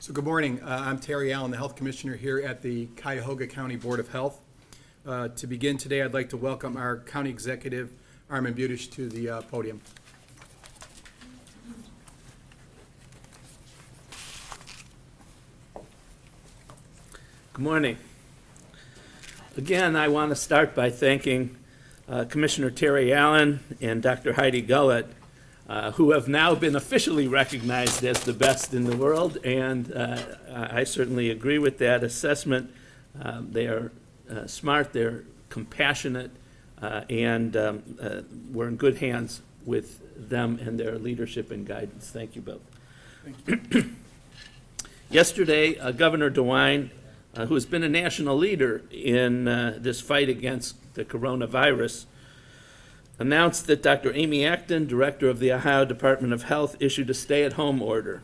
So good morning. I'm Terry Allen, the Health Commissioner here at the Cuyahoga County Board of Health. To begin today, I'd like to welcome our County Executive, Armin Budish, to the podium. Good morning. Again, I want to start by thanking Commissioner Terry Allen and Dr. Heidi Gullett, who have now been officially recognized as the best in the world, and I certainly agree with that assessment. They are smart, they're compassionate, and we're in good hands with them and their leadership and guidance. Thank you both. Thank you. Yesterday, Governor DeWine, who has been a national leader in this fight against the coronavirus, announced that Dr. Amy Acton, director of the Ohio Department of Health, issued a stay-at-home order.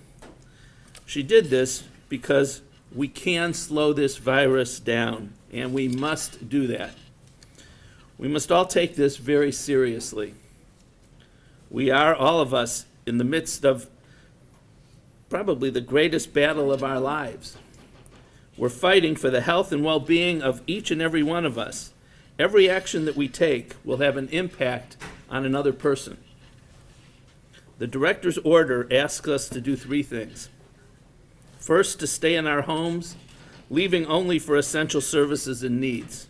She did this because we can slow this virus down, and we must do that. We must all take this very seriously. We are, all of us, in the midst of probably the greatest battle of our lives. We're fighting for the health and well-being of each and every one of us. Every action that we take will have an impact on another person. The director's order asks us to do three things. First, to stay in our homes, leaving only for essential services and needs.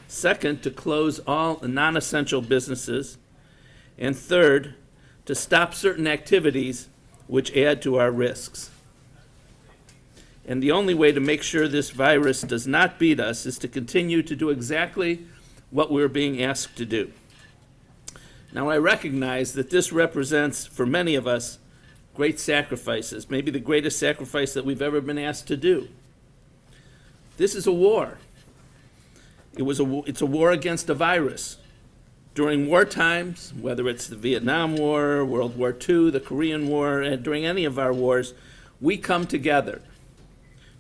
Second, to close all non-essential businesses. And third, to stop certain activities which add to our risks. And the only way to make sure this virus does not beat us is to continue to do exactly what we're being asked to do. Now, I recognize that this represents, for many of us, great sacrifices, maybe the greatest sacrifice that we've ever been asked to do. This is a war. It's a war against a virus. During war times, whether it's the Vietnam War, World War II, the Korean War, and during any of our wars, we come together.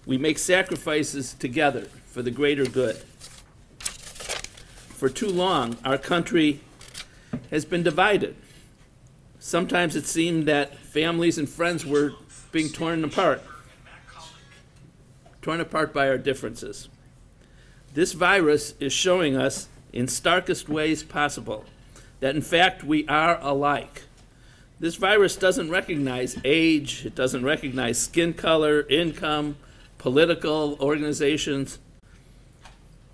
We make sacrifices together for the greater good. For too long, our country has been divided. Sometimes it seemed that families and friends were being torn apart by our differences. This virus is showing us in starkest ways possible that in fact we are alike. This virus doesn't recognize age, it doesn't recognize skin color, income, political organizations.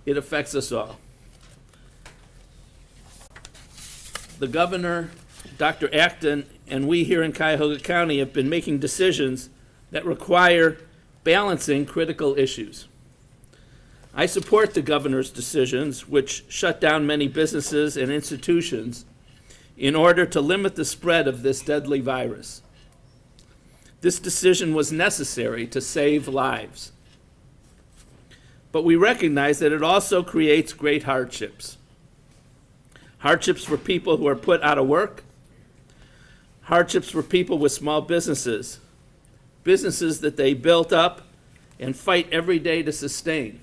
It affects us all. The governor, Dr. Acton, and we here in Cuyahoga County have been making decisions that require balancing critical issues. I support the governor's decisions, which shut down many businesses and institutions in order to limit the spread of this deadly virus. This decision was necessary to save lives. But we recognize that it also creates great hardships. Hardships for people who are put out of work, hardships for people with small businesses, businesses that they built up and fight every day to sustain.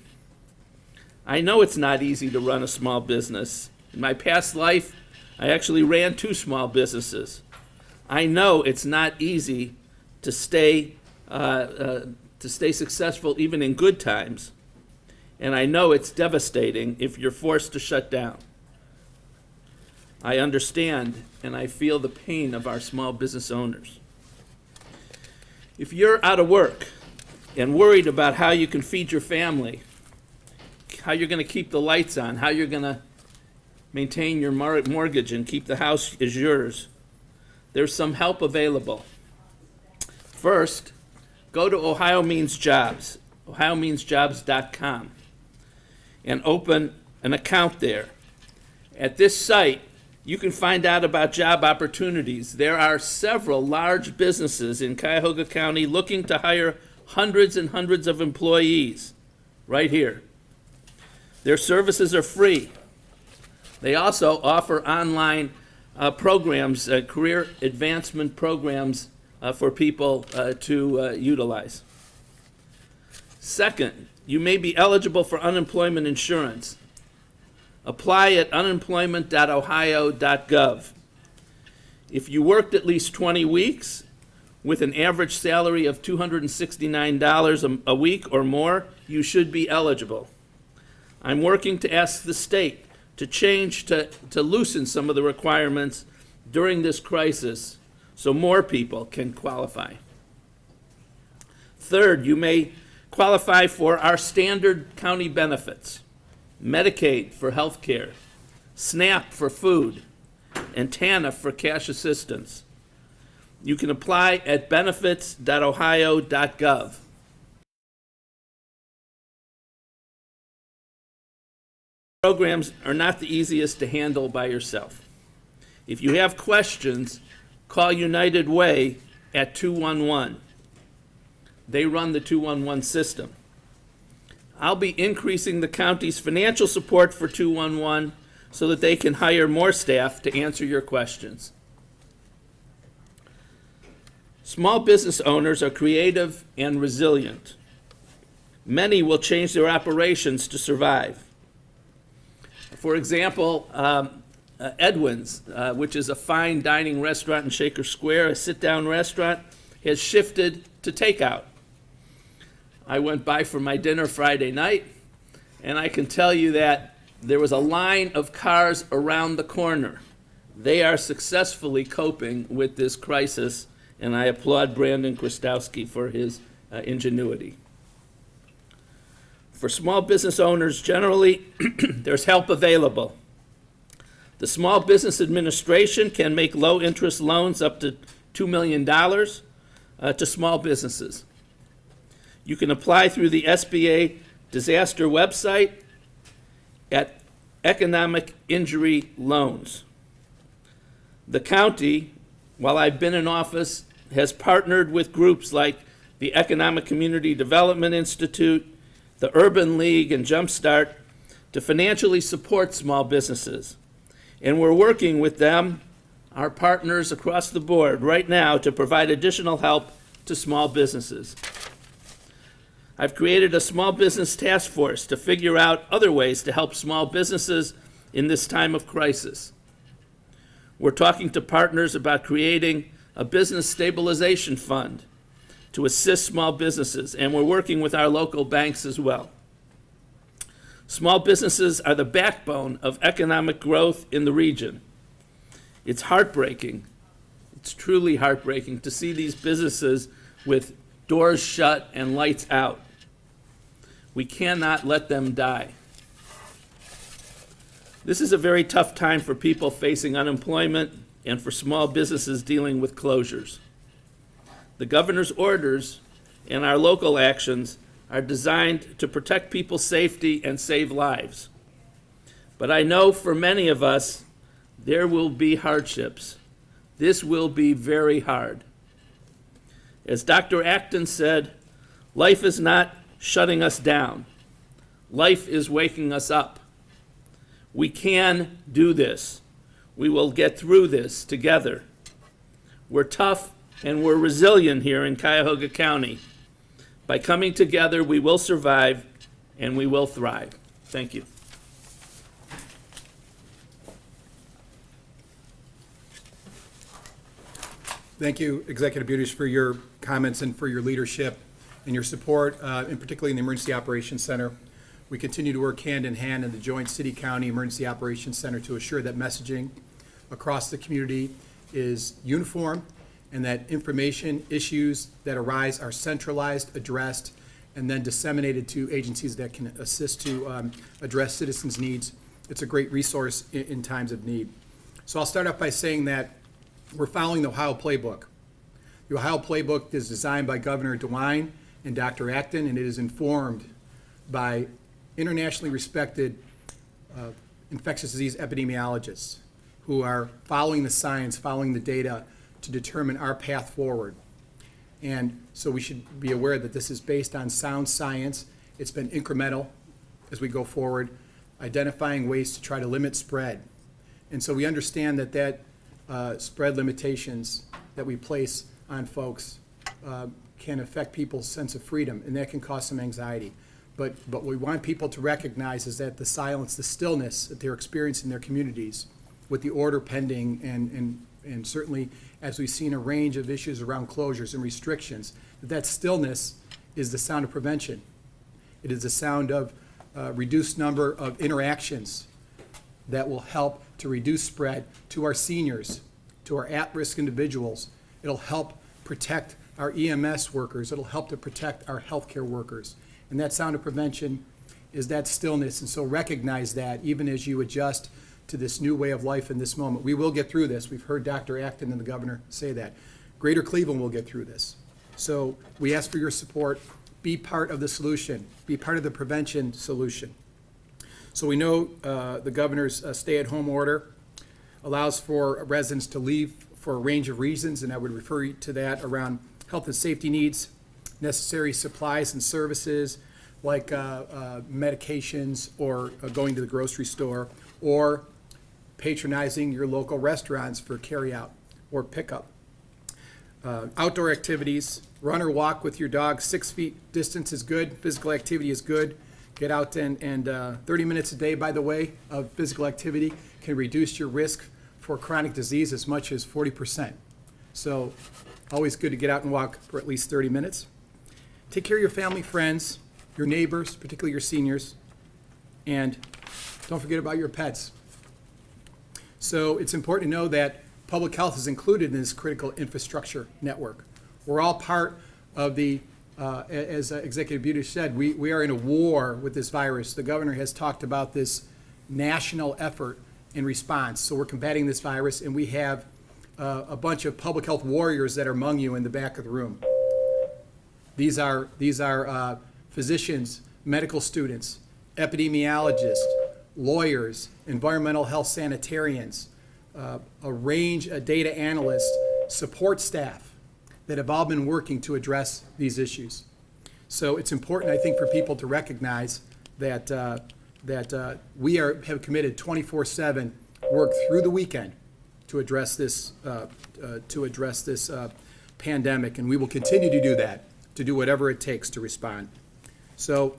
I know it's not easy to run a small business. In my past life, I actually ran 2 small businesses. I know it's not easy to stay successful even in good times, and I know it's devastating if you're forced to shut down. I understand and I feel the pain of our small business owners. If you're out of work and worried about how you can feed your family, how you're going to keep the lights on, how you're going to maintain your mortgage and keep the house as yours, there's some help available. First, go to Ohio Means Jobs, ohiomeansjobs.com, and open an account there. At this site, you can find out about job opportunities. There are several large businesses in Cuyahoga County looking to hire hundreds and hundreds of employees right here. Their services are free. They also offer online programs, career advancement programs for people to utilize. Second, you may be eligible for unemployment insurance. Apply at unemployment.ohio.gov. If you worked at least 20 weeks, with an average salary of $269 a week or more, you should be eligible. I'm working to ask the state to change, to loosen some of the requirements during this crisis so more people can qualify. Third, you may qualify for our standard county benefits: Medicaid for health care, SNAP for food, and TANF for cash assistance. You can apply at benefits.ohio.gov. Programs are not the easiest to handle by yourself. If you have questions, call United Way at 211. They run the 211 system. I'll be increasing the county's financial support for 211 so that they can hire more staff to answer your questions. Small business owners are creative and resilient. Many will change their operations to survive. For example, Edwin's, which is a fine dining restaurant in Shaker Square, a sit-down restaurant, has shifted to takeout. I went by for my dinner Friday night, and I can tell you that there was a line of cars around the corner. They are successfully coping with this crisis, and I applaud Brandon Krastowski for his ingenuity. For small business owners generally, there's help available. The Small Business Administration can make low-interest loans up to $2 million to small businesses. You can apply through the SBA disaster website at Economic Injury Loans. The county, while I've been in office, has partnered with groups like the Economic Community Development Institute, the Urban League, and Jumpstart to financially support small businesses. And we're working with them, our partners across the board, right now to provide additional help to small businesses. I've created a small business task force to figure out other ways to help small businesses in this time of crisis. We're talking to partners about creating a business stabilization fund to assist small businesses, and we're working with our local banks as well. Small businesses are the backbone of economic growth in the region. It's heartbreaking, it's truly heartbreaking to see these businesses with doors shut and lights out. We cannot let them die. This is a very tough time for people facing unemployment and for small businesses dealing with closures. The governor's orders and our local actions are designed to protect people's safety and save lives. But I know for many of us, there will be hardships. This will be very hard. As Dr. Acton said, life is not shutting us down. Life is waking us up. We can do this. We will get through this together. We're tough and we're resilient here in Cuyahoga County. By coming together, we will survive and we will thrive. Thank you. Thank you, Executive Budish, for your comments and for your leadership and your support, and particularly in the Emergency Operations Center. We continue to work hand in hand in the joint City-County Emergency Operations Center to assure that messaging across the community is uniform and that information issues that arise are centralized, addressed, and then disseminated to agencies that can assist to address citizens' needs. It's a great resource in times of need. So I'll start off by saying that we're following the Ohio Playbook. The Ohio Playbook is designed by Governor DeWine and Dr. Acton, and it is informed by internationally respected infectious disease epidemiologists who are following the science, following the data to determine our path forward. And so we should be aware that this is based on sound science. It's been incremental as we go forward, identifying ways to try to limit spread. And so we understand that spread limitations that we place on folks can affect people's sense of freedom, and that can cause some anxiety. But what we want people to recognize is that the silence, the stillness that they're experiencing in their communities with the order pending and and certainly as we've seen a range of issues around closures and restrictions, that stillness is the sound of prevention. It is the sound of reduced number of interactions that will help to reduce spread to our seniors, to our at-risk individuals. It'll help protect our EMS workers. It'll help to protect our healthcare workers. And that sound of prevention is that stillness. And so recognize that even as you adjust to this new way of life in this moment. We will get through this. We've heard Dr. Acton and the governor say that. Greater Cleveland will get through this. So we ask for your support. Be part of the solution. Be part of the prevention solution. So we know the governor's stay-at-home order allows for residents to leave for a range of reasons, and I would refer you to that around health and safety needs, necessary supplies and services like medications or going to the grocery store, or patronizing your local restaurants for carry-out or pickup. Outdoor activities, run or walk with your dog. 6 feet distance is good. Physical activity is good. Get out and 30 minutes a day, by the way, of physical activity can reduce your risk for chronic disease as much as 40%. So always good to get out and walk for at least 30 minutes. Take care of your family, friends, your neighbors, particularly your seniors, and don't forget about your pets. So it's important to know that public health is included in this critical infrastructure network. We're all part of the, as Executive Beauty said, we are in a war with this virus. The governor has talked about this national effort in response. So we're combating this virus, and we have a bunch of public health warriors that are among you in the back of the room. These are physicians, medical students, epidemiologists, lawyers, environmental health sanitarians, a range of data analysts, support staff that have all been working to address these issues. So it's important, I think, for people to recognize that we have committed 24/7 work through the weekend to address this pandemic, and we will continue to do that, to do whatever it takes to respond. So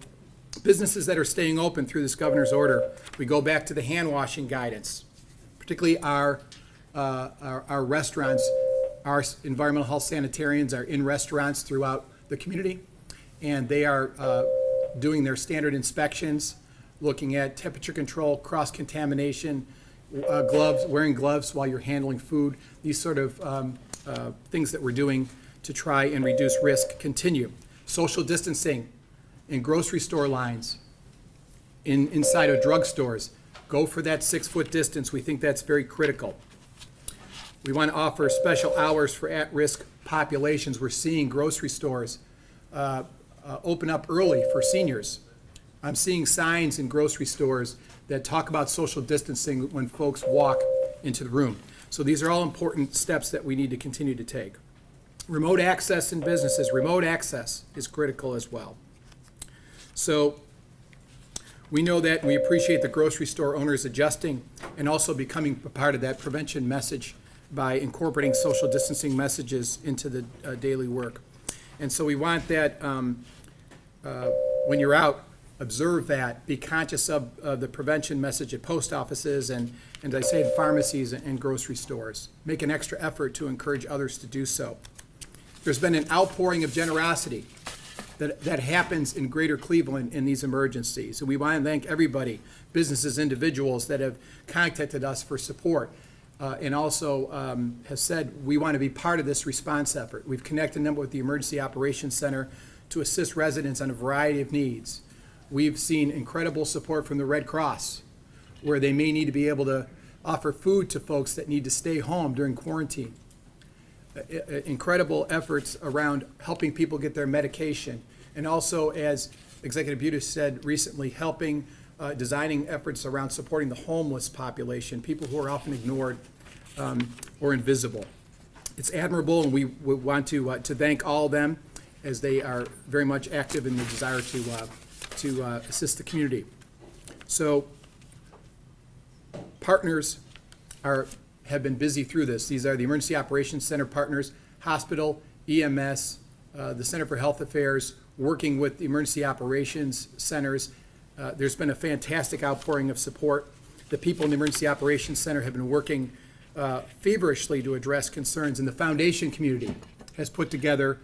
businesses that are staying open through this governor's order, we go back to the hand washing guidance, particularly our restaurants. Our environmental health sanitarians are in restaurants throughout the community, and they are doing their standard inspections, looking at temperature control, cross-contamination, gloves, wearing gloves while you're handling food. These sort of things that we're doing to try and reduce risk continue. Social distancing in grocery store lines, inside of drugstores. Go for that 6-foot distance. We think that's very critical. We want to offer special hours for at-risk populations. We're seeing grocery stores open up early for seniors. I'm seeing signs in grocery stores that talk about social distancing when folks walk into the room. So these are all important steps that we need to continue to take. Remote access in businesses. Remote access is critical as well. So we know that, and we appreciate the grocery store owners adjusting and also becoming a part of that prevention message by incorporating social distancing messages into the daily work. And so we want that when you're out, observe that, be conscious of the prevention message at post offices and as I say, in pharmacies and grocery stores. Make an extra effort to encourage others to do so. There's been an outpouring of generosity that happens in Greater Cleveland in these emergencies. And we want to thank everybody, businesses, individuals that have contacted us for support and also have said we want to be part of this response effort. We've connected them with the Emergency Operations Center to assist residents on a variety of needs. We've seen incredible support from the Red Cross, where they may need to be able to offer food to folks that need to stay home during quarantine. Incredible efforts around helping people get their medication, and also, as Executive Beauty said recently, helping designing efforts around supporting the homeless population, people who are often ignored or invisible. It's admirable, and we want to thank all of them as they are very much active in the desire to assist the community. So partners have been busy through this. These are the Emergency Operations Center partners, hospital, EMS, the Center for Health Affairs, working with the Emergency Operations Centers. There's been a fantastic outpouring of support. The people in the Emergency Operations Center have been working feverishly to address concerns, and the foundation community has put together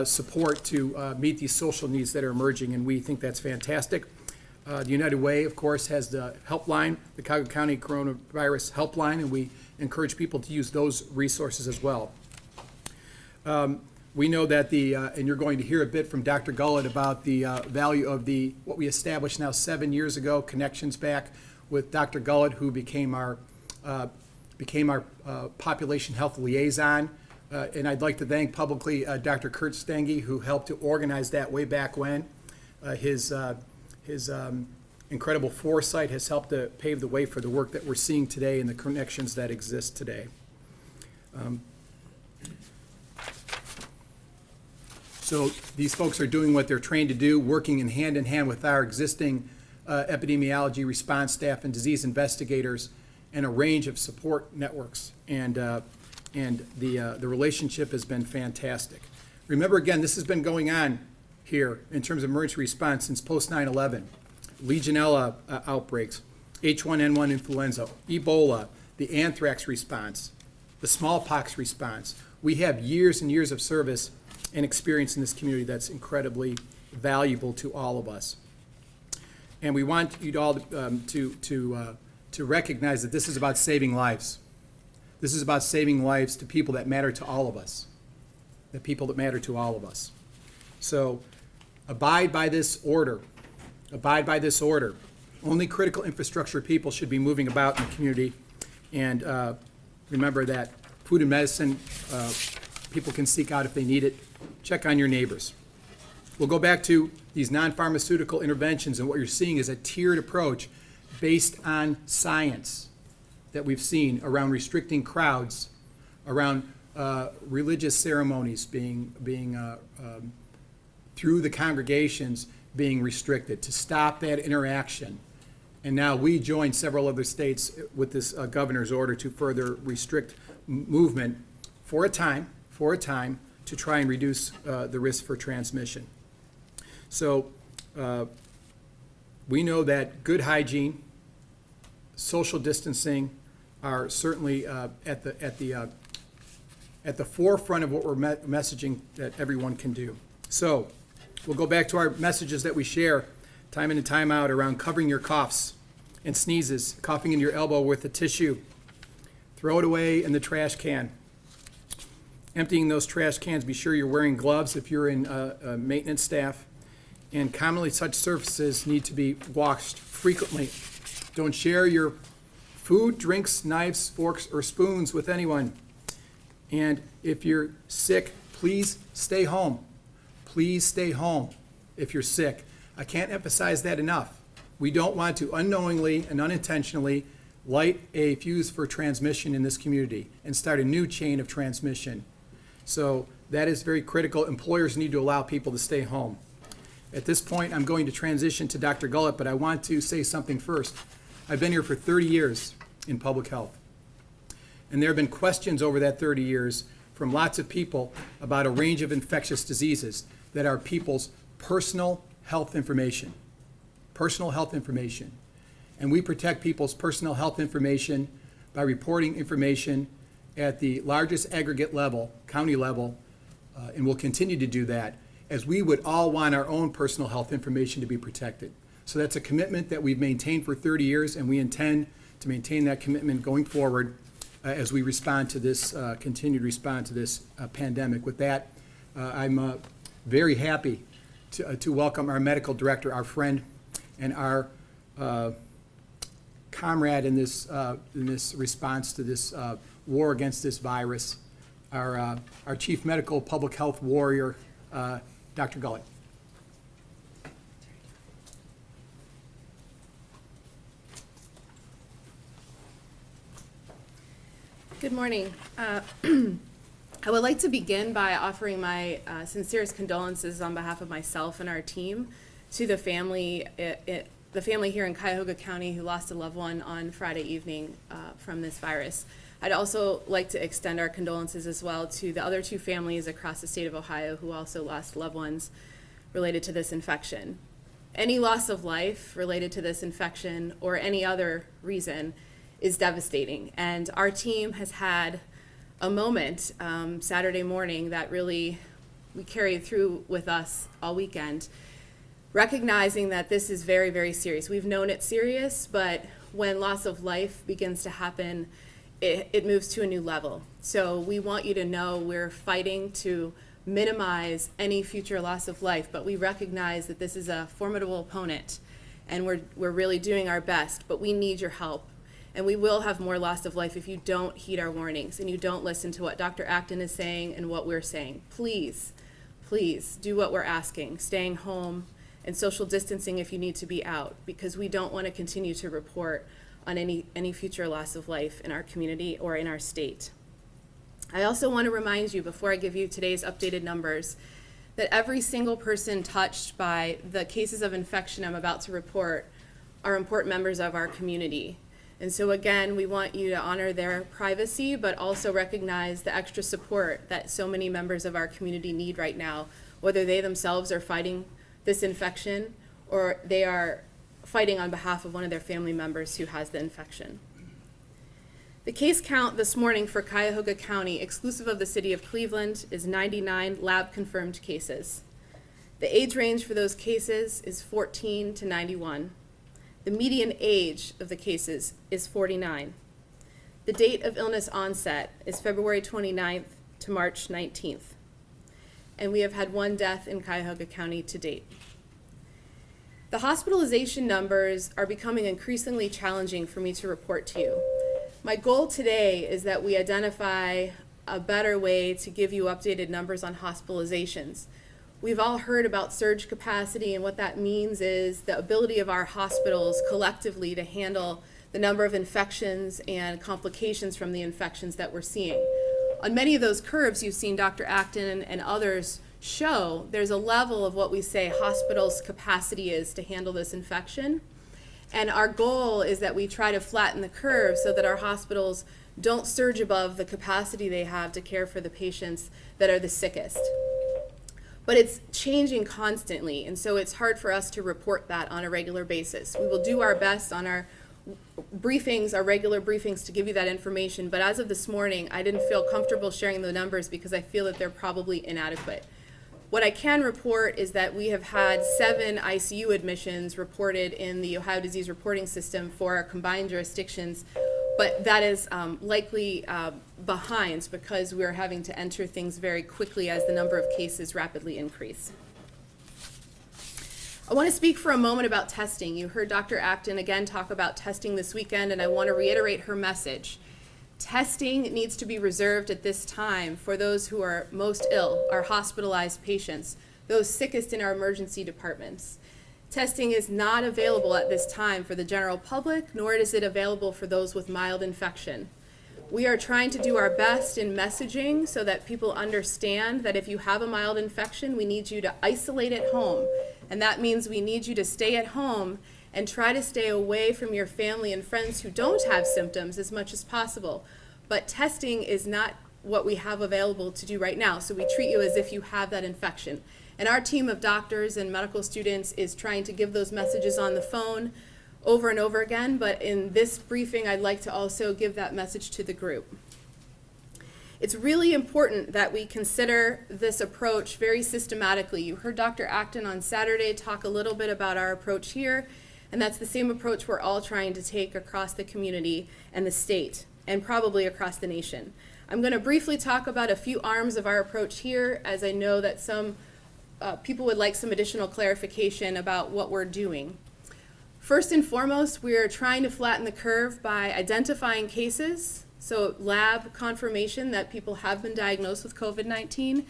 support to meet these social needs that are emerging, and we think that's fantastic. The United Way, of course, has the helpline, the Cuyahoga County Coronavirus Helpline, and we encourage people to use those resources as well. We know that and you're going to hear a bit from Dr. Gullett about the value of what we established now 7 years ago, Connections Back, with Dr. Gullett, who became our population health liaison. And I'd like to thank publicly Dr. Kurt Stenge, who helped to organize that way back when. His incredible foresight has helped to pave the way for the work that we're seeing today and the connections that exist today. So these folks are doing what they're trained to do, working in hand with our existing epidemiology response staff and disease investigators and a range of support networks. And the relationship has been fantastic. Remember, again, this has been going on here in terms of emergency response since post 9/11. Legionella outbreaks, H1N1 influenza, Ebola, the anthrax response, the smallpox response. We have years and years of service and experience in this community that's incredibly valuable to all of us. And we want you all to recognize that this is about saving lives. This is about saving lives to people that matter to all of us, the people that matter to all of us. So abide by this order. Abide by this order. Only critical infrastructure people should be moving about in the community. And remember that food and medicine people can seek out if they need it. Check on your neighbors. We'll go back to these non-pharmaceutical interventions, and what you're seeing is a tiered approach based on science that we've seen around restricting crowds, around religious ceremonies being through the congregations being restricted to stop that interaction. And now we join several other states with this governor's order to further restrict movement for a time to try and reduce the risk for transmission. So we know that good hygiene, social distancing are certainly at the forefront of what we're messaging that everyone can do. So we'll go back to our messages that we share time in and time out around covering your coughs and sneezes, coughing in your elbow with a tissue. Throw it away in the trash can. Emptying those trash cans, be sure you're wearing gloves if you're in maintenance staff. And commonly such surfaces need to be washed frequently. Don't share your food, drinks, knives, forks, or spoons with anyone. And if you're sick, please stay home. Please stay home if you're sick. I can't emphasize that enough. We don't want to unknowingly and unintentionally light a fuse for transmission in this community and start a new chain of transmission. So that is very critical. Employers need to allow people to stay home. At this point, I'm going to transition to Dr. Gullett, but I want to say something first. I've been here for 30 years in public health. And there have been questions over that 30 years from lots of people about a range of infectious diseases that are people's personal health information. Personal health information. And we protect people's personal health information by reporting information at the largest aggregate level, county level, and we'll continue to do that, as we would all want our own personal health information to be protected. So that's a commitment that we've maintained for 30 years, and we intend to maintain that commitment going forward as we respond to this, continue to respond to this pandemic. With that, I'm very happy to welcome our medical director, our friend, and our comrade in this response to this war against this virus, our chief medical public health warrior, Dr. Gullett. Good morning. I would like to begin by offering my sincerest condolences on behalf of myself and our team to the family here in Cuyahoga County who lost a loved one on Friday evening from this virus. I'd also like to extend our condolences as well to the other two families across the state of Ohio who also lost loved ones related to this infection. Any loss of life related to this infection or any other reason is devastating. And our team has had a moment Saturday morning that really we carried through with us all weekend, recognizing that this is very, very serious. We've known it's serious, but when loss of life begins to happen, it moves to a new level. So we want you to know we're fighting to minimize any future loss of life, but we recognize that this is a formidable opponent, and we're really doing our best, but we need your help. And we will have more loss of life if you don't heed our warnings and you don't listen to what Dr. Acton is saying and what we're saying. Please, please do what we're asking, staying home and social distancing if you need to be out, because we don't want to continue to report on any future loss of life in our community or in our state. I also want to remind you, before I give you today's updated numbers, that every single person touched by the cases of infection I'm about to report are important members of our community. And so again, we want you to honor their privacy, but also recognize the extra support that so many members of our community need right now, whether they themselves are fighting this infection or they are fighting on behalf of one of their family members who has the infection. The case count this morning for Cuyahoga County, exclusive of the city of Cleveland, is 99 lab-confirmed cases. The age range for those cases is 14 to 91. The median age of the cases is 49. The date of illness onset is February 29th to March 19th. And we have had one death in Cuyahoga County to date. The hospitalization numbers are becoming increasingly challenging for me to report to you. My goal today is that we identify a better way to give you updated numbers on hospitalizations. We've all heard about surge capacity, and what that means is the ability of our hospitals collectively to handle the number of infections and complications from the infections that we're seeing. On many of those curves you've seen Dr. Acton and others show, there's a level of what we say hospitals' capacity is to handle this infection. And our goal is that we try to flatten the curve so that our hospitals don't surge above the capacity they have to care for the patients that are the sickest. But it's changing constantly, and so it's hard for us to report that on a regular basis. We will do our best on our briefings, our regular briefings, to give you that information, but as of this morning, I didn't feel comfortable sharing the numbers because I feel that they're probably inadequate. What I can report is that we have had 7 ICU admissions reported in the Ohio Disease Reporting System for our combined jurisdictions, but that is likely behind because we're having to enter things very quickly as the number of cases rapidly increase. I want to speak for a moment about testing. You heard Dr. Acton again talk about testing this weekend, and I want to reiterate her message. Testing needs to be reserved at this time for those who are most ill, our hospitalized patients, those sickest in our emergency departments. Testing is not available at this time for the general public, nor is it available for those with mild infection. We are trying to do our best in messaging so that people understand that if you have a mild infection, we need you to isolate at home. And that means we need you to stay at home and try to stay away from your family and friends who don't have symptoms as much as possible. But testing is not what we have available to do right now, so we treat you as if you have that infection. And our team of doctors and medical students is trying to give those messages on the phone over and over again, but in this briefing, I'd like to also give that message to the group. It's really important that we consider this approach very systematically. You heard Dr. Acton on Saturday talk a little bit about our approach here, and that's the same approach we're all trying to take across the community and the state, and probably across the nation. I'm going to briefly talk about a few arms of our approach here, as I know that some people would like some additional clarification about what we're doing. First and foremost, we are trying to flatten the curve by identifying cases, so lab confirmation that people have been diagnosed with COVID-19,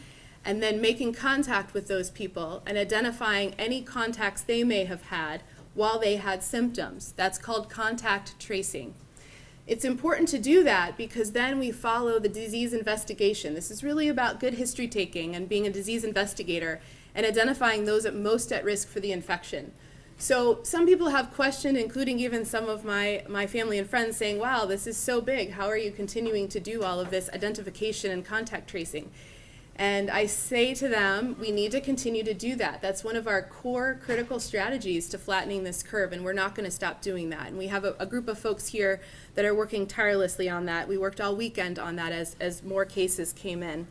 and then making contact with those people and identifying any contacts they may have had while they had symptoms. That's called contact tracing. It's important to do that because then we follow the disease investigation. This is really about good history taking and being a disease investigator and identifying those most at risk for the infection. So some people have questioned, including even some of my family and friends, saying, wow, this is so big. How are you continuing to do all of this identification and contact tracing? And I say to them, we need to continue to do that. That's one of our core critical strategies to flattening this curve, and we're not going to stop doing that. And we have a group of folks here that are working tirelessly on that. We worked all weekend on that as more cases came in.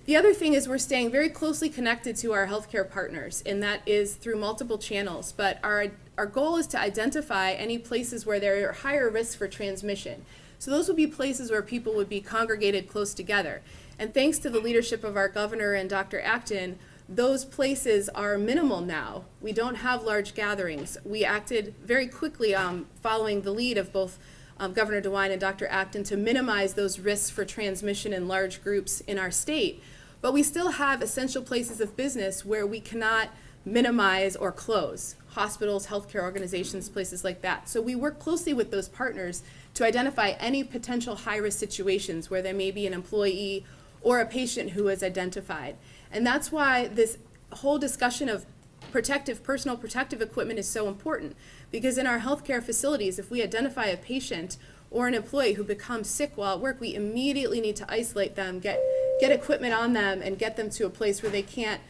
The other thing is we're staying very closely connected to our healthcare partners, and that is through multiple channels. But our goal is to identify any places where there are higher risks for transmission. So those would be places where people would be congregated close together. And thanks to the leadership of our governor and Dr. Acton, those places are minimal now. We don't have large gatherings. We acted very quickly following the lead of both Governor DeWine and Dr. Acton to minimize those risks for transmission in large groups in our state. But we still have essential places of business where we cannot minimize or close. Hospitals, healthcare organizations, places like that. So we work closely with those partners to identify any potential high-risk situations where there may be an employee or a patient who is identified. And that's why this whole discussion of personal protective equipment is so important, because in our healthcare facilities, if we identify a patient or an employee who becomes sick while at work, we immediately need to isolate them, get equipment on them, and get them to a place where they can't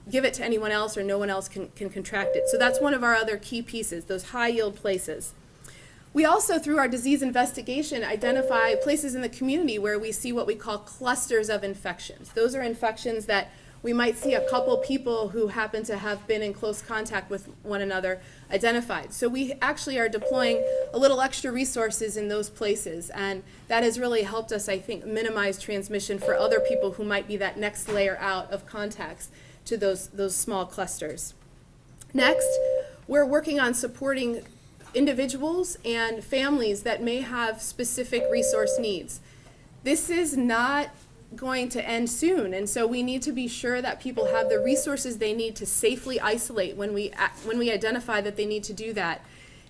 give it to anyone else or no one else can contract it. So that's one of our other key pieces, those high-yield places. We also, through our disease investigation, identify places in the community where we see what we call clusters of infections. Those are infections that we might see a couple people who happen to have been in close contact with one another identified. So we actually are deploying a little extra resources in those places, and that has really helped us, I think, minimize transmission for other people who might be that next layer out of contacts to those small clusters. Next, we're working on supporting individuals and families that may have specific resource needs. This is not going to end soon, and so we need to be sure that people have the resources they need to safely isolate when we identify that they need to do that.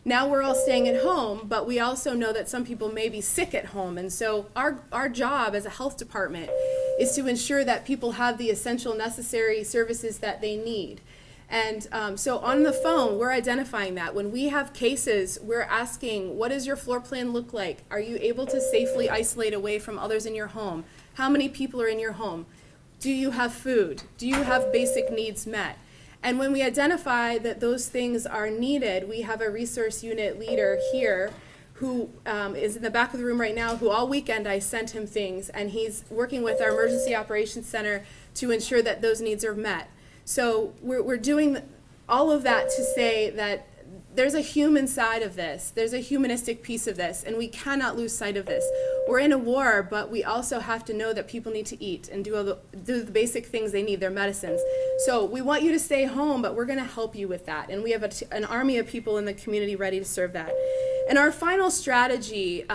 Now we're all staying at home, but we also know that some people may be sick at home, and so our job as a health department is to ensure that people have the essential necessary services that they need. And so on the phone, we're identifying that. When we have cases, we're asking, what does your floor plan look like? Are you able to safely isolate away from others in your home? How many people are in your home? Do you have food? Do you have basic needs met? And when we identify that those things are needed, we have a resource unit leader here who is in the back of the room right now, who all weekend I sent him things, and he's working with our Emergency Operations Center to ensure that those needs are met. So we're doing all of that to say that there's a human side of this, there's a humanistic piece of this, and we cannot lose sight of this. We're in a war, but we also have to know that people need to eat and do the basic things they need, their medicines. So we want you to stay home, but we're going to help you with that. And we have an army of people in the community ready to serve that. And our final strategy,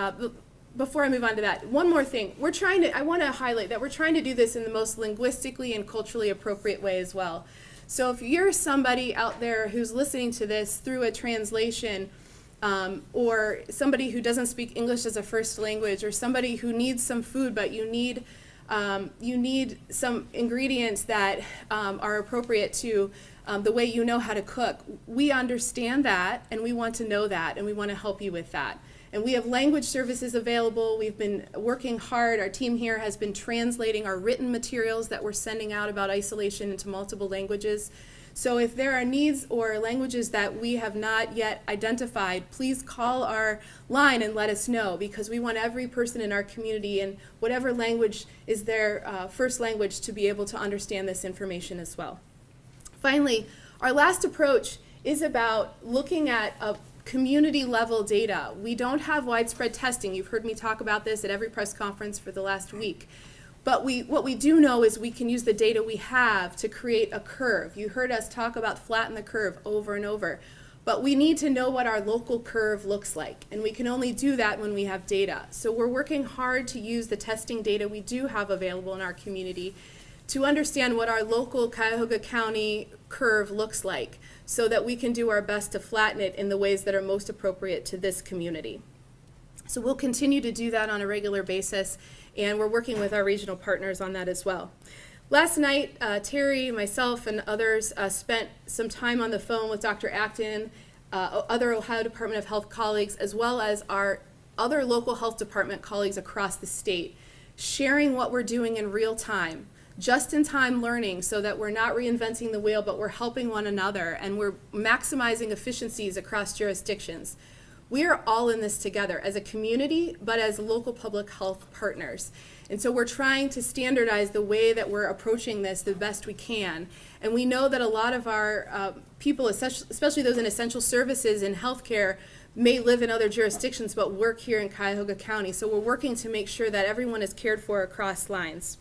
before I move on to that, one more thing. I want to highlight that we're trying to do this in the most linguistically and culturally appropriate way as well. So if you're somebody out there who's listening to this through a translation, or somebody who doesn't speak English as a first language, or somebody who needs some food but you need some ingredients that are appropriate to the way you know how to cook, we understand that, and we want to know that, and we want to help you with that. And we have language services available. We've been working hard. Our team here has been translating our written materials that we're sending out about isolation into multiple languages. So if there are needs or languages that we have not yet identified, please call our line and let us know, because we want every person in our community, in whatever language is their first language, to be able to understand this information as well. Finally, our last approach is about looking at a community level data. We don't have widespread testing. You've heard me talk about this at every press conference for the last week. But what we do know is we can use the data we have to create a curve. You heard us talk about flatten the curve over and over. But we need to know what our local curve looks like. And we can only do that when we have data. So we're working hard to use the testing data we do have available in our community to understand what our local Cuyahoga County curve looks like, so that we can do our best to flatten it in the ways that are most appropriate to this community. So we'll continue to do that on a regular basis, and we're working with our regional partners on that as well. Last night, Terry, myself, and others spent some time on the phone with Dr. Acton, other Ohio Department of Health colleagues, as well as our other local health department colleagues across the state, sharing what we're doing in real time just-in-time learning so that we're not reinventing the wheel, but we're helping one another and we're maximizing efficiencies across jurisdictions. We are all in this together as a community, but as local public health partners. And so we're trying to standardize the way that we're approaching this the best we can. And we know that a lot of our people, especially those in essential services in healthcare, may live in other jurisdictions but work here in Cuyahoga County. So we're working to make sure that everyone is cared for across lines.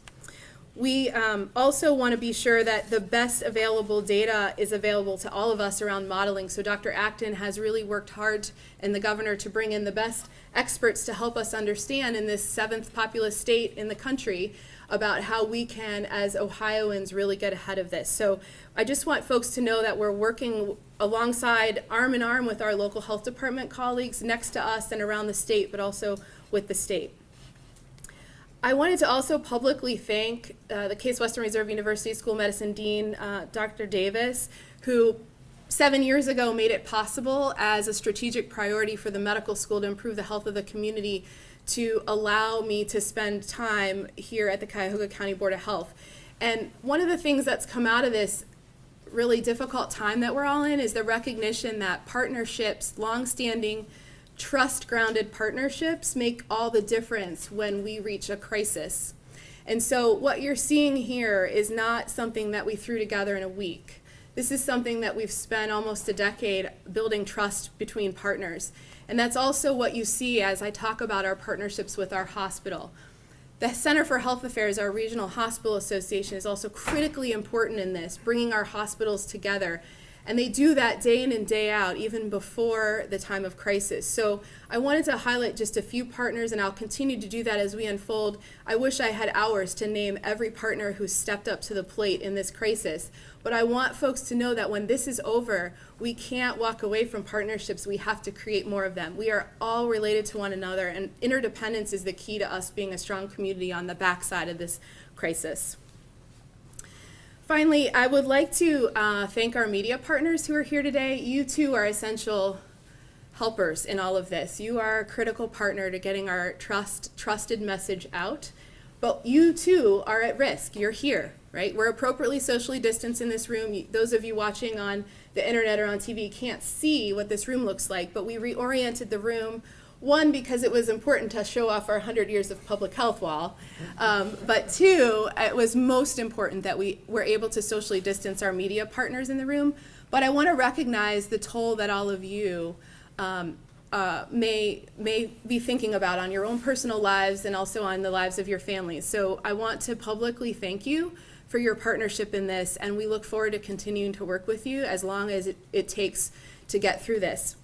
We also want to be sure that the best available data is available to all of us around modeling. So Dr. Acton has really worked hard, and the governor, to bring in the best experts to help us understand in this 7th populous state in the country about how we can, as Ohioans, really get ahead of this. So I just want folks to know that we're working alongside, arm in arm with our local health department colleagues next to us and around the state, but also with the state. I wanted to also publicly thank the Case Western Reserve University School of Medicine Dean, Dr. Davis, who 7 years ago made it possible as a strategic priority for the medical school to improve the health of the community to allow me to spend time here at the Cuyahoga County Board of Health. And one of the things that's come out of this really difficult time that we're all in is the recognition that partnerships, long-standing, trust-grounded partnerships make all the difference when we reach a crisis. And so what you're seeing here is not something that we threw together in a week. This is something that we've spent almost a decade building trust between partners. And that's also what you see as I talk about our partnerships with our hospital. The Center for Health Affairs, our regional hospital association, is also critically important in this, bringing our hospitals together. And they do that day in and day out, even before the time of crisis. So I wanted to highlight just a few partners, and I'll continue to do that as we unfold. I wish I had hours to name every partner who stepped up to the plate in this crisis. But I want folks to know that when this is over, we can't walk away from partnerships. We have to create more of them. We are all related to one another, and interdependence is the key to us being a strong community on the backside of this crisis. Finally, I would like to thank our media partners who are here today. You too are essential helpers in all of this. You are a critical partner to getting our trusted message out. But you too are at risk. You're here, right? We're appropriately socially distanced in this room. Those of you watching on the internet or on TV can't see what this room looks like, but we reoriented the room. One, because it was important to show off our 100 years of public health wall. But two, it was most important that we were able to socially distance our media partners in the room. But I want to recognize the toll that all of you may be thinking about on your own personal lives and also on the lives of your families. So I want to publicly thank you for your partnership in this, and we look forward to continuing to work with you as long as it takes to get through this.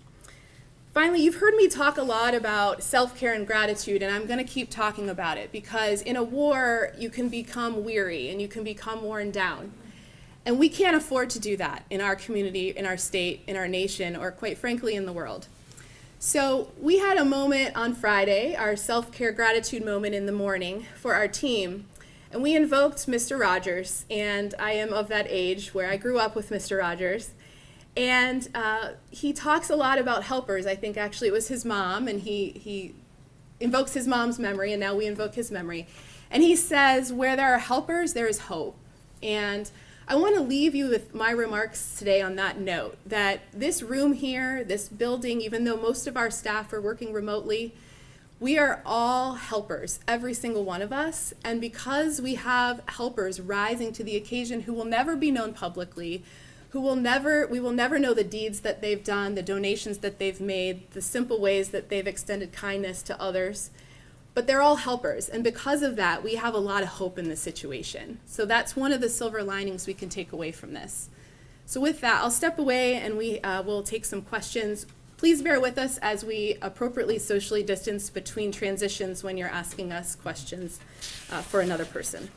Finally, you've heard me talk a lot about self-care and gratitude, and I'm going to keep talking about it because in a war, you can become weary and you can become worn down. And we can't afford to do that in our community, in our state, in our nation, or quite frankly, in the world. So we had a moment on Friday, our self-care gratitude moment in the morning for our team, and we invoked Mr. Rogers, and I am of that age where I grew up with Mr. Rogers. And he talks a lot about helpers. I think actually it was his mom, and he invokes his mom's memory, and now we invoke his memory. And he says, where there are helpers, there is hope. And I want to leave you with my remarks today on that note, that this room here, this building, even though most of our staff are working remotely, we are all helpers, every single one of us. And because we have helpers rising to the occasion who will never be known publicly, we will never know the deeds that they've done, the donations that they've made, the simple ways that they've extended kindness to others. But they're all helpers, and because of that, we have a lot of hope in this situation. So that's one of the silver linings we can take away from this. So with that, I'll step away and we will take some questions. Please bear with us as we appropriately socially distance between transitions when you're asking us questions for another person.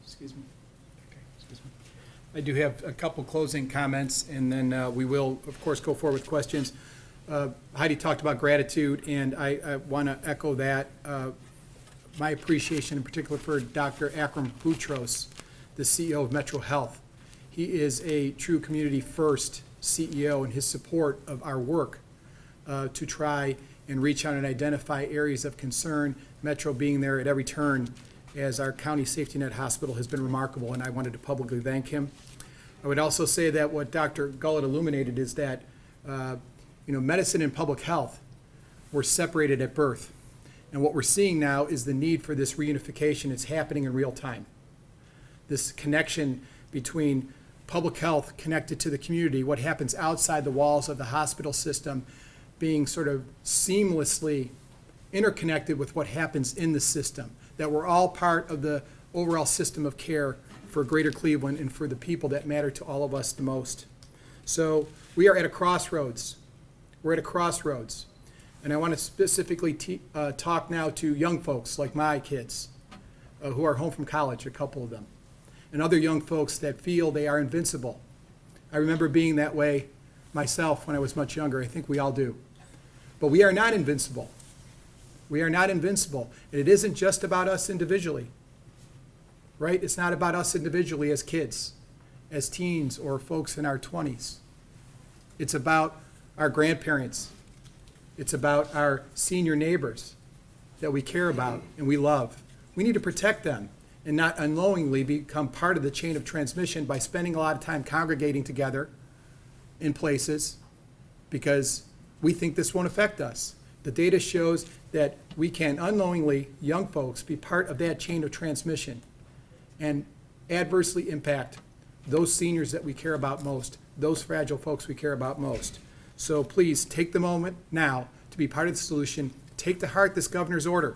Excuse me. I do have a couple closing comments, and then we will, of course, go forward with questions. Heidi talked about gratitude, and I want to echo that. My appreciation in particular for Dr. Akram Boutros, the CEO of Metro Health. He is a true community-first CEO, and his support of our work to try and reach out and identify areas of concern Metro being there at every turn as our county safety net hospital has been remarkable, and I wanted to publicly thank him. I would also say that what Dr. Gullett illuminated is that medicine and public health were separated at birth. And what we're seeing now is the need for this reunification. It's happening in real time. This connection between public health connected to the community, what happens outside the walls of the hospital system, being sort of seamlessly interconnected with what happens in the system, that we're all part of the overall system of care for Greater Cleveland and for the people that matter to all of us the most. So we are at a crossroads. We're at a crossroads. And I want to specifically talk now to young folks like my kids who are home from college, a couple of them, and other young folks that feel they are invincible. I remember being that way myself when I was much younger. I think we all do. But we are not invincible. We are not invincible. And it isn't just about us individually, right? It's not about us individually as kids, as teens, or folks in our 20s. It's about our grandparents. It's about our senior neighbors that we care about and we love. We need to protect them and not unknowingly become part of the chain of transmission by spending a lot of time congregating together in places because we think this won't affect us. The data shows that we can unknowingly, young folks, be part of that chain of transmission and adversely impact those seniors that we care about most, those fragile folks we care about most. So please take the moment now to be part of the solution. Take to heart this governor's order.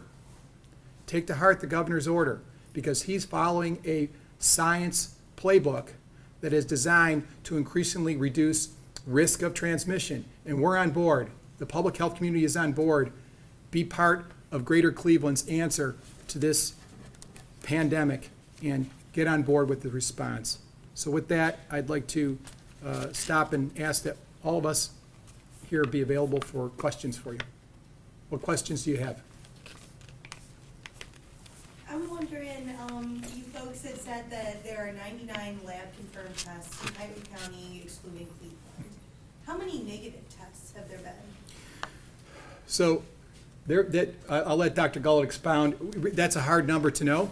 Take to heart the governor's order because he's following a science playbook that is designed to increasingly reduce risk of transmission. And we're on board. The public health community is on board. Be part of Greater Cleveland's answer to this pandemic and get on board with the response. So with that, I'd like to stop and ask that all of us here be available for questions for you. What questions do you have? I'm wondering, you folks had said that there are 99 lab-confirmed tests in Cuyahoga County, excluding Cleveland. How many negative tests have there been? So I'll let Dr. Gullett expound. That's a hard number to know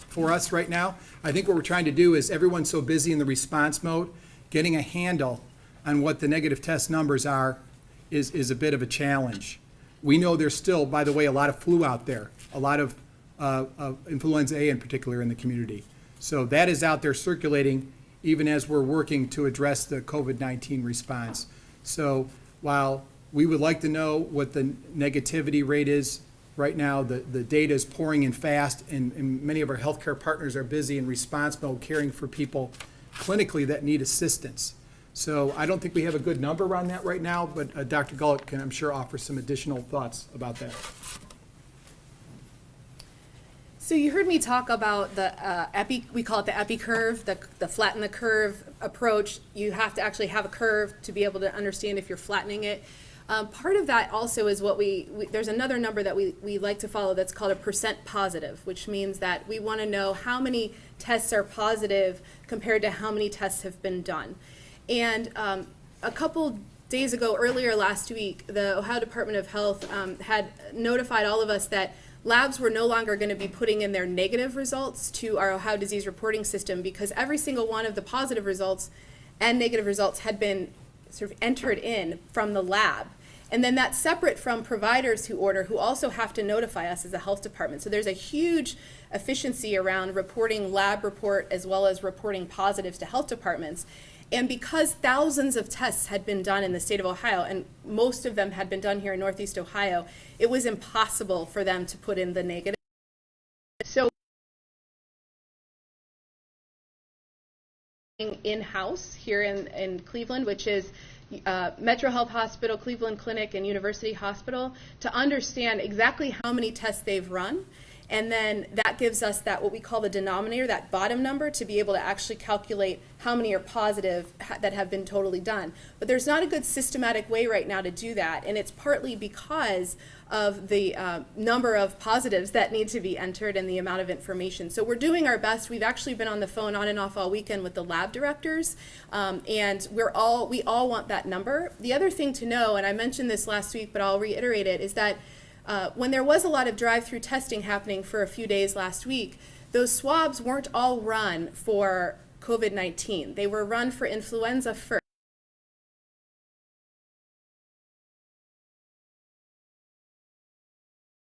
for us right now. I think what we're trying to do is everyone's so busy in the response mode, getting a handle on what the negative test numbers are is a bit of a challenge. We know there's still, by the way, a lot of flu out there, a lot of influenza A in particular in the community. So that is out there circulating even as we're working to address the COVID-19 response. So while we would like to know what the negativity rate is right now, the data is pouring in fast, and many of our healthcare partners are busy in response mode caring for people clinically that need assistance. So I don't think we have a good number on that right now, but Dr. Gullett can, I'm sure, offer some additional thoughts about that. So you heard me talk about the we call it the Epi Curve, the flatten the curve approach. You have to actually have a curve to be able to understand if you're flattening it. Part of that also is what there's another number that we like to follow that's called a percent positive, which means that we want to know how many tests are positive compared to how many tests have been done. And a couple days ago, earlier last week, the Ohio Department of Health had notified all of us that labs were no longer going to be putting in their negative results to our Ohio disease reporting system because every single one of the positive results and negative results had been sort of entered in from the lab. And then that's separate from providers who order, who also have to notify us as a health department. So there's a huge efficiency around reporting lab report as well as reporting positives to health departments. And because thousands of tests had been done in the state of Ohio, and most of them had been done here in Northeast Ohio, it was impossible for them to put in the negative. So in-house here in Cleveland, which is Metro Health Hospital, Cleveland Clinic, and University Hospital, to understand exactly how many tests they've run. And then that gives us that what we call the denominator, that bottom number, to be able to actually calculate how many are positive that have been totally done. But there's not a good systematic way right now to do that, and it's partly because of the number of positives that need to be entered and the amount of information. So we're doing our best. We've actually been on the phone on and off all weekend with the lab directors, and we all want that number. The other thing to know, and I mentioned this last week, but I'll reiterate it, is that When there was a lot of drive-through testing happening for a few days last week, those swabs weren't all run for COVID-19. They were run for influenza first.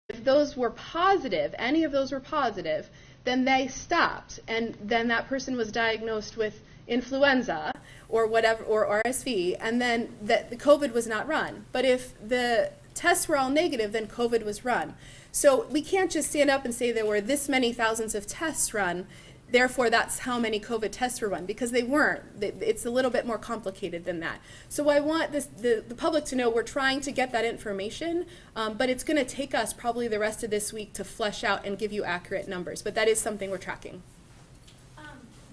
If those were positive, any of those were positive, then they stopped, and then that person was diagnosed with influenza or whatever, or RSV, and then the COVID was not run. But if the tests were all negative, then COVID was run. So we can't just stand up and say there were this many thousands of tests run, therefore that's how many COVID tests were run, because they weren't. It's a little bit more complicated than that. So I want the public to know we're trying to get that information, but it's going to take us probably the rest of this week to flesh out and give you accurate numbers, but that is something we're tracking.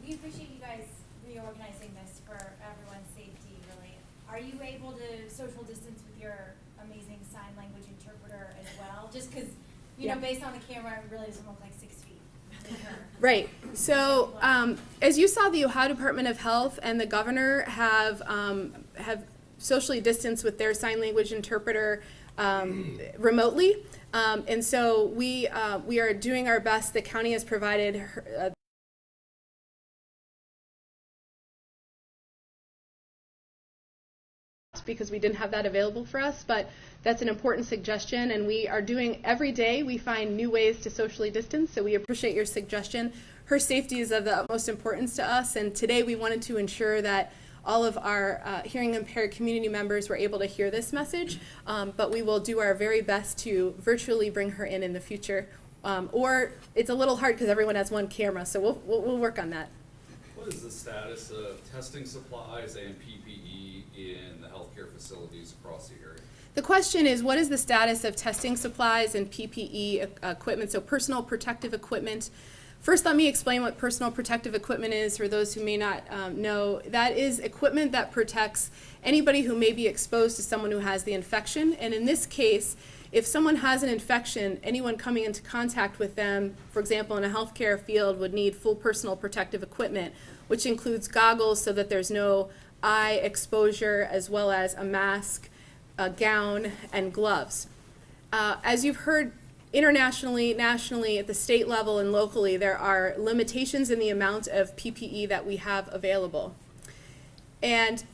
We appreciate you guys reorganizing this for everyone's safety, really. Are you able to social distance with your amazing sign language interpreter as well? Just because, you know, based on the camera, it really doesn't look like 6 feet. Right. So as you saw, the Ohio Department of Health and the governor have socially distanced with their sign language interpreter remotely. And so we are doing our best. The county has provided her, because we didn't have that available for us, but that's an important suggestion, and we are doing every day. We find new ways to socially distance, so we appreciate your suggestion. Her safety is of the utmost importance to us, and today we wanted to ensure that all of our hearing impaired community members were able to hear this message, but we will do our very best to virtually bring her in the future. Or it's a little hard because everyone has one camera, so we'll work on that. What is the status of testing supplies and PPE in the healthcare facilities across the area? The question is, what is the status of testing supplies and PPE equipment, so personal protective equipment? First, let me explain what personal protective equipment is for those who may not know. That is equipment that protects anybody who may be exposed to someone who has the infection. And in this case, if someone has an infection, anyone coming into contact with them, for example, in a healthcare field, would need full personal protective equipment, which includes goggles so that there's no eye exposure, as well as a mask, a gown, and gloves. As you've heard internationally, nationally, at the state level and locally, there are limitations in the amount of PPE that we have available. And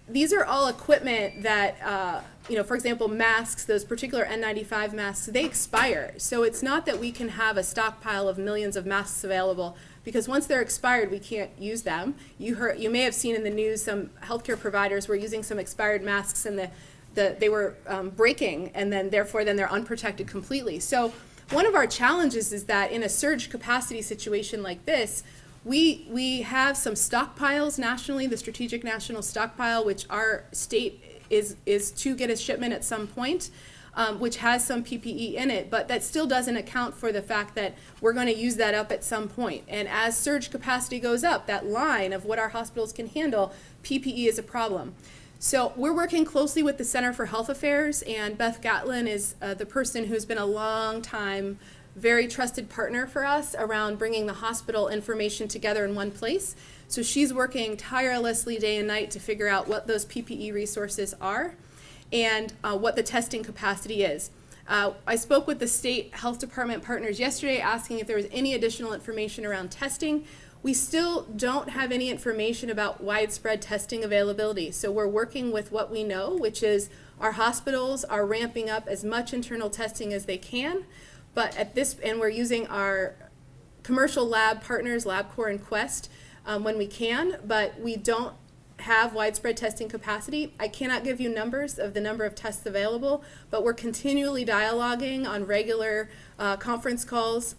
these are all equipment that, for example, masks, those particular N95 masks, they expire. So it's not that we can have a stockpile of millions of masks available, because once they're expired, we can't use them. You may have seen in the news some healthcare providers were using some expired masks, and they were breaking, and then therefore they're unprotected completely. So one of our challenges is that in a surge capacity situation like this, we have some stockpiles nationally, the Strategic National Stockpile, which our state is to get a shipment at some point, which has some PPE in it, but that still doesn't account for the fact that we're going to use that up at some point. And as surge capacity goes up, that line of what our hospitals can handle, PPE is a problem. So we're working closely with the Center for Health Affairs, and Beth Gatlin is the person who's been a long time, very trusted partner for us around bringing the hospital information together in one place. So she's working tirelessly day and night to figure out what those PPE resources are and what the testing capacity is. I spoke with the state health department partners yesterday asking if there was any additional information around testing. We still don't have any information about widespread testing availability. So we're working with what we know, which is our hospitals are ramping up as much internal testing as they can, but and we're using our commercial lab partners, LabCorp and Quest, when we can, but we don't have widespread testing capacity. I cannot give you numbers of the number of tests available, but we're continually dialoguing on regular conference calls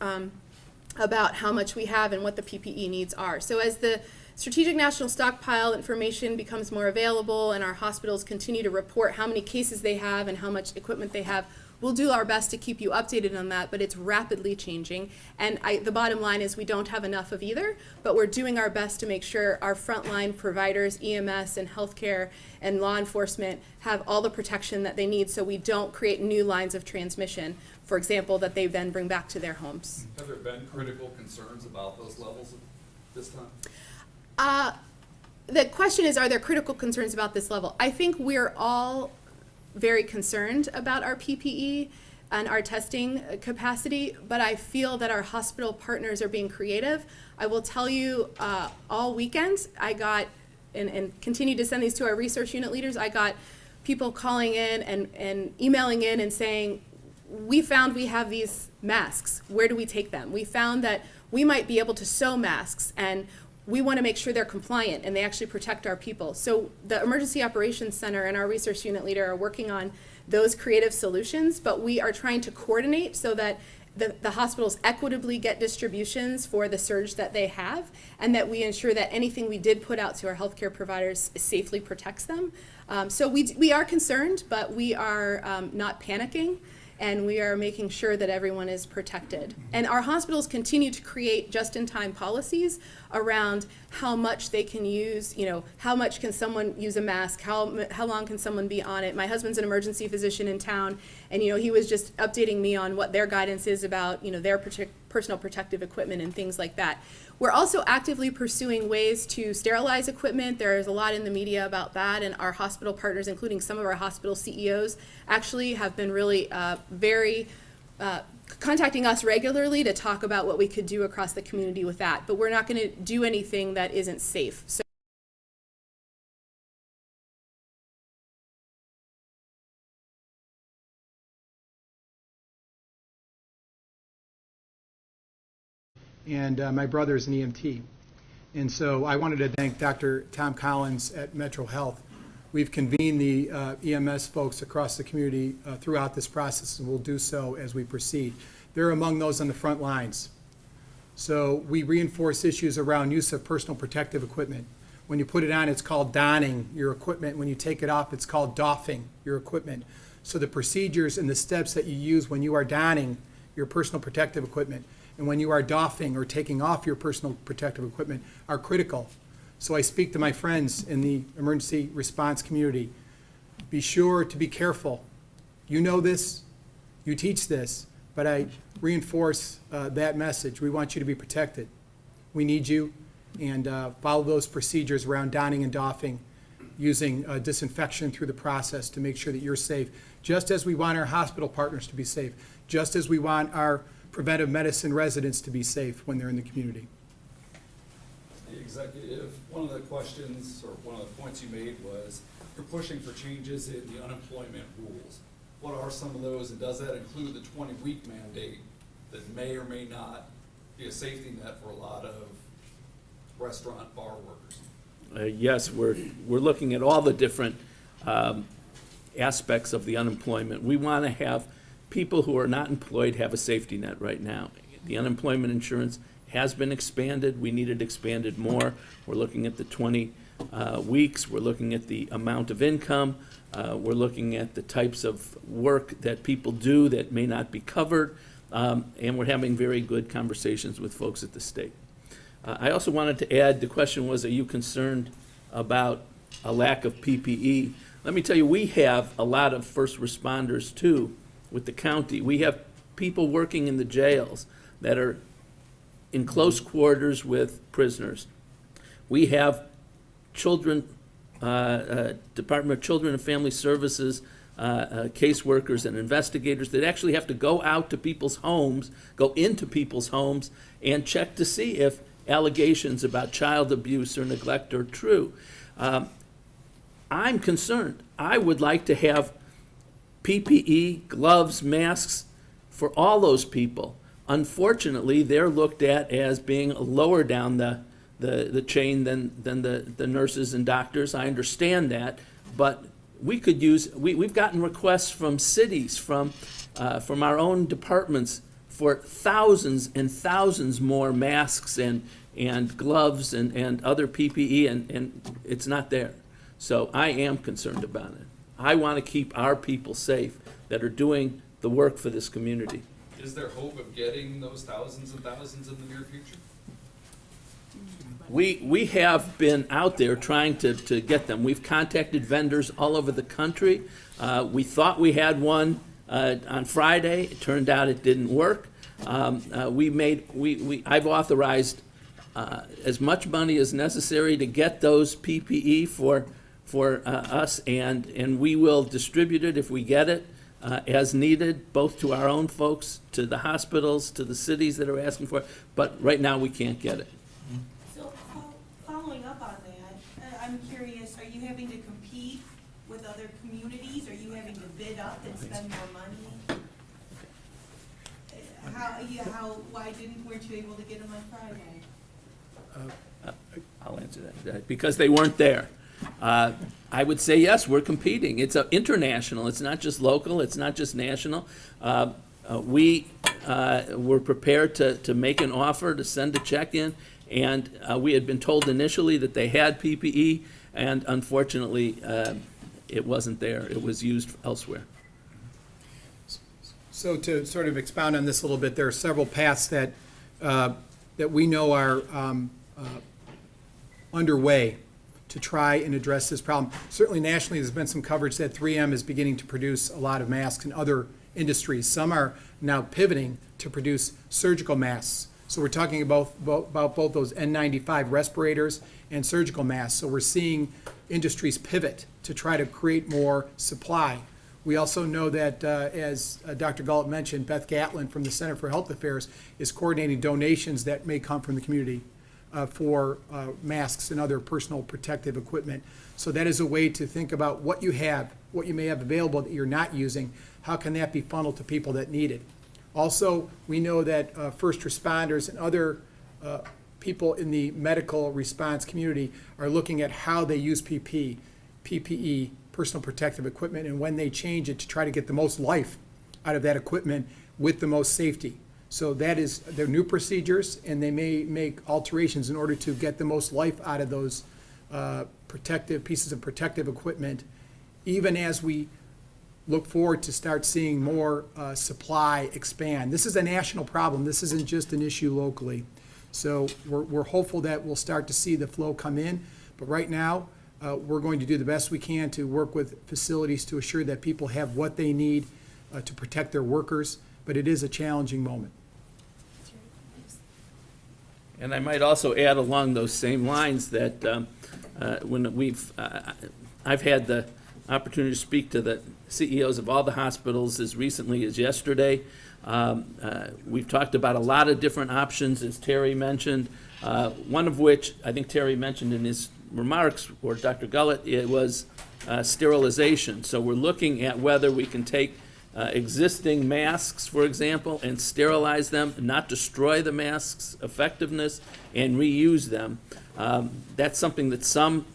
about how much we have and what the PPE needs are. So as the Strategic National Stockpile information becomes more available and our hospitals continue to report how many cases they have and how much equipment they have, we'll do our best to keep you updated on that, but it's rapidly changing. And the bottom line is we don't have enough of either, but we're doing our best to make sure our frontline providers, EMS and healthcare and law enforcement, have all the protection that they need so we don't create new lines of transmission, for example, that they then bring back to their homes. Have there been critical concerns about those levels at this time? The question is, are there critical concerns about this level? I think we're all very concerned about our PPE. and our testing capacity, but I feel that our hospital partners are being creative. I will tell you, all weekend, I got, and continue to send these to our research unit leaders, I got people calling in and emailing in and saying, we found we have these masks. Where do we take them? We found that we might be able to sew masks, and we want to make sure they're compliant and they actually protect our people. So the Emergency Operations Center and our research unit leader are working on those creative solutions, but we are trying to coordinate so that the hospitals equitably get distributions for the surge that they have, and that we ensure that anything we did put out to our healthcare providers safely protects them. So we are concerned, but we are not panicking, and we are making sure that everyone is protected. And our hospitals continue to create just-in-time policies around how much they can use, how much can someone use a mask, how long can someone be on it. My husband's an emergency physician in town, and he was just updating me on what their guidance is about, their personal protective equipment and things like that. We're also actively pursuing ways to sterilize equipment. There's a lot in the media about that, and our hospital partners, including some of our hospital CEOs, actually have been really very contacting us regularly to talk about what we could do across the community with that. But we're not going to do anything that isn't safe. So and my brother is an EMT. And so I wanted to thank Dr. Tom Collins at Metro Health. We've convened the EMS folks across the community throughout this process, and we'll do so as we proceed. They're among those on the front lines. So we reinforce issues around use of personal protective equipment. When you put it on, it's called donning your equipment. When you take it off, it's called doffing your equipment. So the procedures and the steps that you use when you are donning your personal protective equipment and when you are doffing or taking off your personal protective equipment are critical. So I speak to my friends in the emergency response community. Be sure to be careful. You know this, you teach this, but I reinforce that message. We want you to be protected. We need you, and follow those procedures around donning and doffing, using disinfection through the process to make sure that you're safe, just as we want our hospital partners to be safe, just as we want our preventive medicine residents to be safe when they're in the community. The executive, one of the questions or one of the points you made was you're pushing for changes in the unemployment rules. What are some of those, and does that include the 20-week mandate that may or may not be a safety net for a lot of restaurant bar workers? Yes, we're looking at all the different aspects of the unemployment. We want to have people who are not employed have a safety net right now. The unemployment insurance has been expanded. We need it expanded more. We're looking at the 20 weeks. We're looking at the amount of income. We're looking at the types of work that people do that may not be covered. And we're having very good conversations with folks at the state. I also wanted to add, the question was, are you concerned about a lack of PPE? Let me tell you, we have a lot of first responders too with the county. We have people working in the jails that are in close quarters with prisoners. We have children, Department of Children and Family Services, caseworkers and investigators that actually have to go out to people's homes, go into people's homes, and check to see if allegations about child abuse or neglect are true. I'm concerned. I would like to have PPE, gloves, masks for all those people. Unfortunately, they're looked at as being lower down the chain than the nurses and doctors. I understand that, but we could use, we've gotten requests from cities, from our own departments for thousands and thousands more masks and gloves and other PPE, and it's not there. So I am concerned about it. I want to keep our people safe that are doing the work for this community. Is there hope of getting those thousands and thousands in the near future? We have been out there trying to get them. We've contacted vendors all over the country. We thought we had one on Friday. It turned out it didn't work. I've authorized as much money as necessary to get those PPE for us, and we will distribute it if we get it. as needed, both to our own folks, to the hospitals, to the cities that are asking for it, but right now we can't get it. So following up on that, I'm curious, are you having to compete with other communities? Are you having to bid up and spend more money? Weren't you able to get them on Friday? I'll answer that, because they weren't there. I would say, yes, we're competing. It's international. It's not just local. It's not just national. We were prepared to make an offer, to send a check in, and we had been told initially that they had PPE, and unfortunately, it wasn't there. It was used elsewhere. So to sort of expound on this a little bit, there are several paths that we know are underway to try and address this problem. Certainly nationally, there's been some coverage that 3M is beginning to produce a lot of masks in other industries. Some are now pivoting to produce surgical masks. So we're talking about both those N95 respirators and surgical masks. So we're seeing industries pivot to try to create more supply. We also know that, as Dr. Gullett mentioned, Beth Gatlin from the Center for Health Affairs is coordinating donations that may come from the community for masks and other personal protective equipment. So that is a way to think about what you have, what you may have available that you're not using. How can that be funneled to people that need it? Also, we know that first responders and other people in the medical response community are looking at how they use PPE, personal protective equipment, and when they change it to try to get the most life out of that equipment with the most safety. So that is, they're new procedures, and they may make alterations in order to get the most life out of those protective pieces of protective equipment, even as we look forward to start seeing more supply expand. This is a national problem. This isn't just an issue locally. So we're hopeful that we'll start to see the flow come in. But right now, we're going to do the best we can to work with facilities to assure that people have what they need to protect their workers. But it is a challenging moment. And I might also add along those same lines that when I've had the opportunity to speak to the CEOs of all the hospitals as recently as yesterday. We've talked about a lot of different options, as Terry mentioned, one of which I think Terry mentioned in his remarks, or Dr. Gullett, it was sterilization. So we're looking at whether we can take existing masks, for example, and sterilize them, not destroy the masks' effectiveness, and reuse them. That's something that some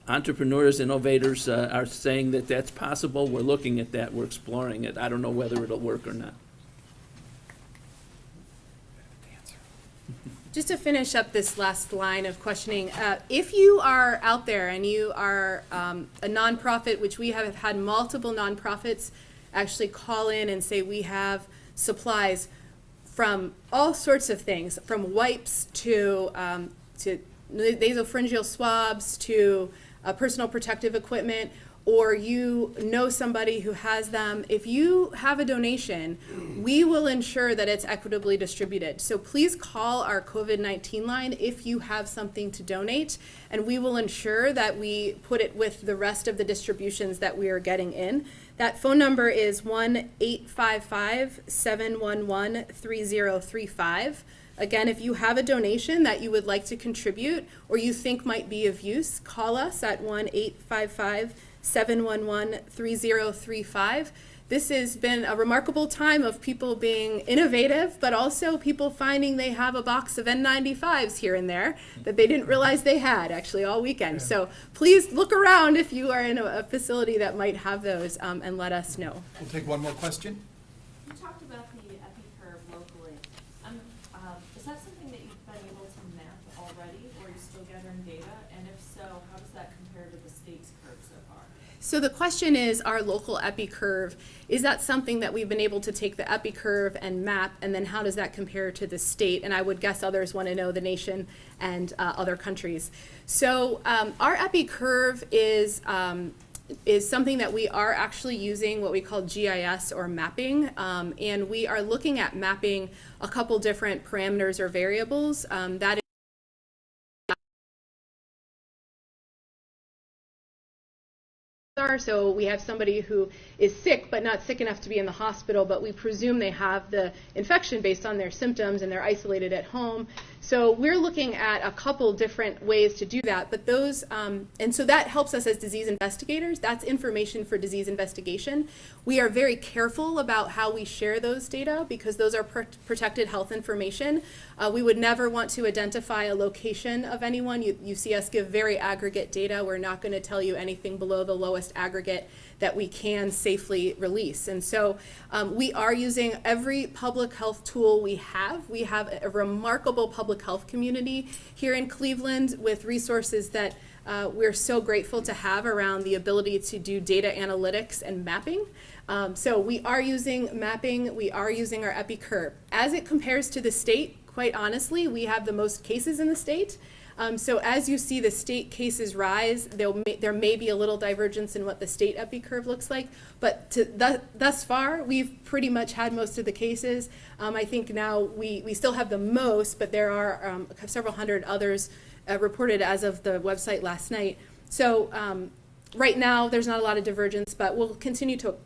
entrepreneurs, innovators are saying that that's possible. We're looking at that. We're exploring it. I don't know whether it'll work or not. Just to finish up this last line of questioning, if you are out there and you are a nonprofit, which we have had multiple nonprofits actually call in and say we have supplies from all sorts of things, from wipes to nasopharyngeal swabs to personal protective equipment, or you know somebody who has them, if you have a donation, we will ensure that it's equitably distributed. So please call our COVID-19 line if you have something to donate, and we will ensure that we put it with the rest of the distributions that we are getting in. That phone number is 1-855-711-3035. Again, if you have a donation that you would like to contribute or you think might be of use, call us at 1-855-711-3035. This has been a remarkable time of people being innovative, but also people finding they have a box of N95s here and there that they didn't realize they had actually all weekend. Yeah. So please look around if you are in a facility that might have those and let us know. We'll take one more question. You talked about the Epi Curve locally. Is that something that you've been able to map already, or are you still gathering data? And if so, how does that compare to the state's curve so far? So the question is, our local Epi Curve, is that something that we've been able to take the Epi Curve and map, and then how does that compare to the state? And I would guess others want to know the nation and other countries. So our Epi Curve is something that we are actually using what we call GIS or mapping, and we are looking at mapping a couple different parameters or variables. That are. So we have somebody who is sick but not sick enough to be in the hospital, but we presume they have the infection based on their symptoms and they're isolated at home. So we're looking at a couple different ways to do that, but those, and so that helps us as disease investigators. That's information for disease investigation. We are very careful about how we share those data because those are protected health information. We would never want to identify a location of anyone. You see us give very aggregate data. We're not going to tell you anything below the lowest aggregate that we can safely release. And so we are using every public health tool we have. We have a remarkable public health community here in Cleveland with resources that we're so grateful to have around the ability to do data analytics and mapping. So we are using mapping, we are using our Epi Curve. As it compares to the state, quite honestly, we have the most cases in the state. So as you see the state cases rise, there may be a little divergence in what the state Epi Curve looks like, but thus far, we've pretty much had most of the cases. I think now we still have the most, but there are several hundred others reported as of the website last night. So right now, there's not a lot of divergence, but we'll continue to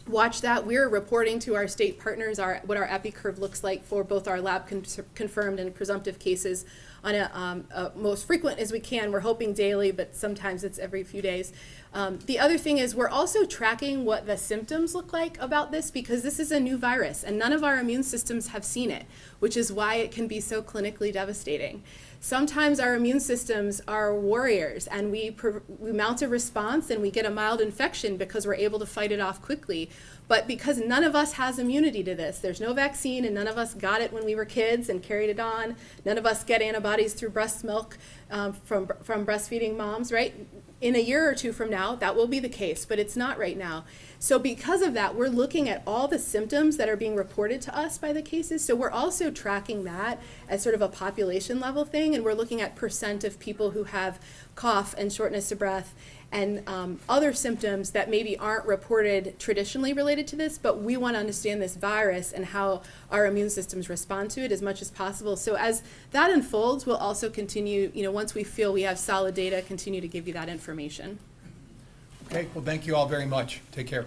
watch that. We're reporting to our state partners what our Epi Curve looks like for both our lab confirmed and presumptive cases on a most frequent as we can. We're hoping daily, but sometimes it's every few days. The other thing is we're also tracking what the symptoms look like about this because this is a new virus and none of our immune systems have seen it, which is why it can be so clinically devastating. Sometimes our immune systems are warriors and we mount a response and we get a mild infection because we're able to fight it off quickly. But because none of us has immunity to this, there's no vaccine and none of us got it when we were kids and carried it on. None of us get antibodies through breast milk from breastfeeding moms, right? In a year or two from now, that will be the case, but it's not right now. So because of that, we're looking at all the symptoms that are being reported to us by the cases. So we're also tracking that as sort of a population level thing, and we're looking at percent of people who have cough and shortness of breath and other symptoms that maybe aren't reported traditionally related to this, but we want to understand this virus and how our immune systems respond to it as much as possible. So as that unfolds, we'll also continue, once we feel we have solid data, continue to give you that information. Okay, well, thank you all very much. Take care.